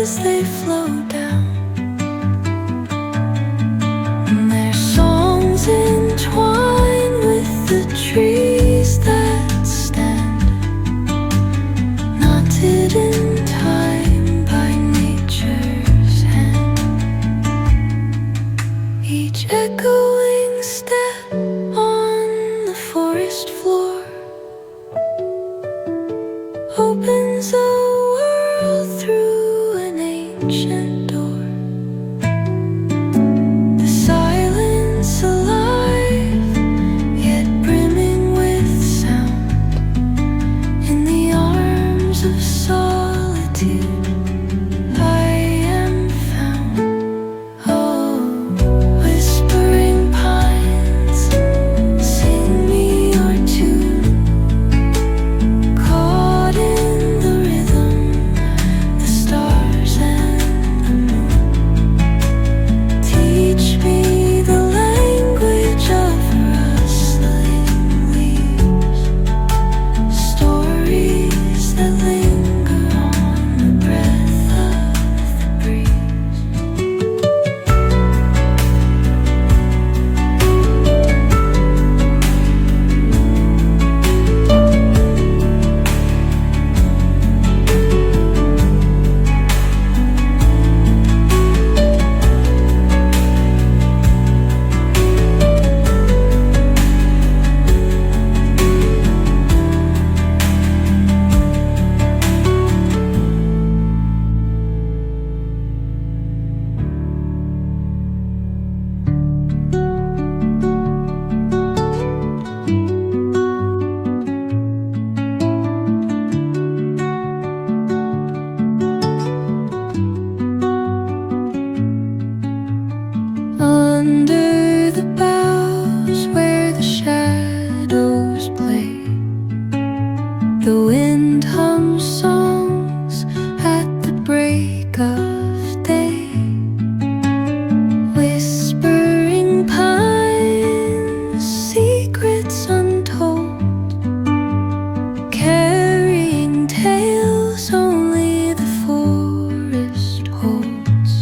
as they flow down. And their songs entwine with the trees that stand, knotted in time by nature's hand. Each echoing step on the forest floor opens a world through an ancient door. The silence alive, yet brimming with sound. In the arms of solitude I am found. Oh, whispering pines, sing me your tune. Caught in the rhythm, the stars and the moon. Teach me the language of rustling leaves, stories that linger on the breath of the breeze. Under the boughs where the shadows play, the wind hums songs at the break of day. Whispering pines, secrets untold, carrying tales only the forest holds.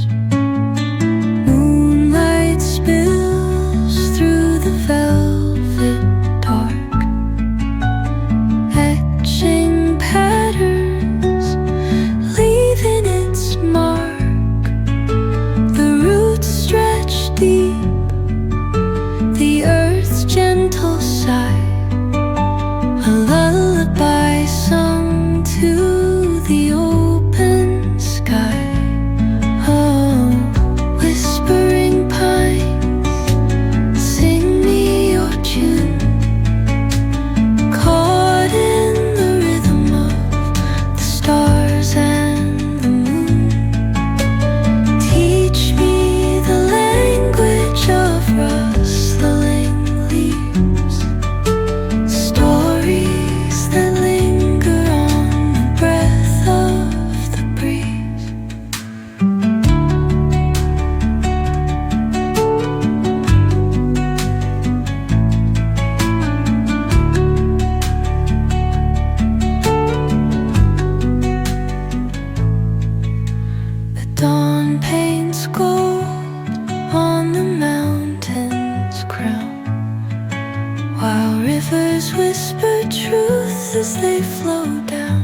Moonlight spills through the velvet dark, etching patterns, leaving its mark. The roots stretch deep, the earth's gentle sigh, a lullaby sung to the open sky. Oh, whispering pines, sing me your tune. Caught in the rhythm of the stars and the moon. Teach me the language of rustling leaves, stories that linger on the breath of the breeze. The dawn paints gold on the mountain's crown, while rivers whisper truth as they flow down.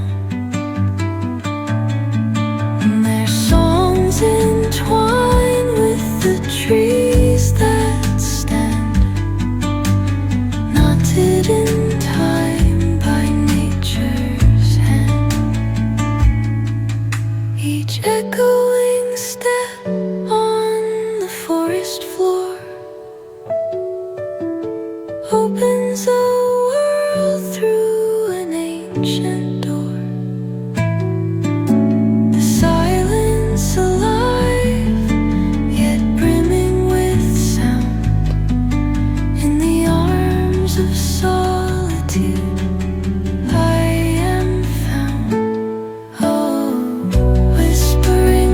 And their songs entwine with the trees that stand, knotted in time by nature's hand. Each echoing step on the forest floor opens a world through an ancient door. The silence alive, yet brimming with sound. In the arms of solitude I am found. Oh, whispering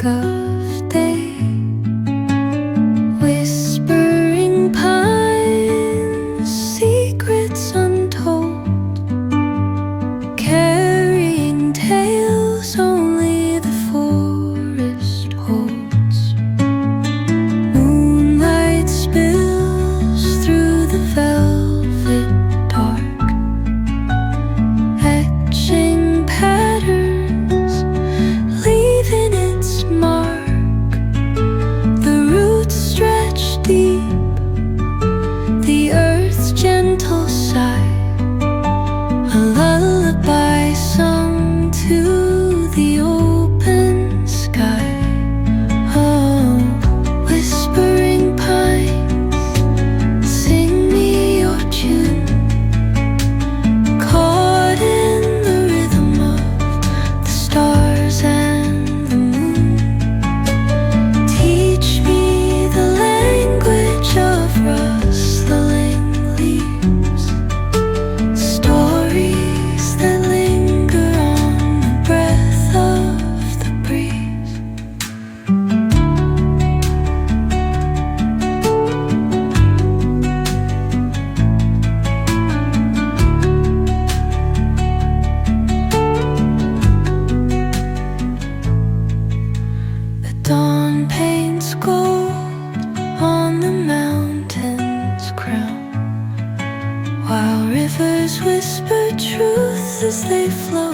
of day. Whispering pines, secrets untold, carrying tales only the forest holds. Moonlight spills through the velvet dark, etching patterns, leaving its mark. The roots stretch deep, the earth's gentle sigh, a lullaby sung to the open sky. Oh, whispering pines, sing me your tune, caught in the rhythm of the stars and the moon. Teach me the language of rustling leaves, stories that linger on the breath of the breeze. The dawn paints gold on the mountain's crown, while rivers whisper truth as they flow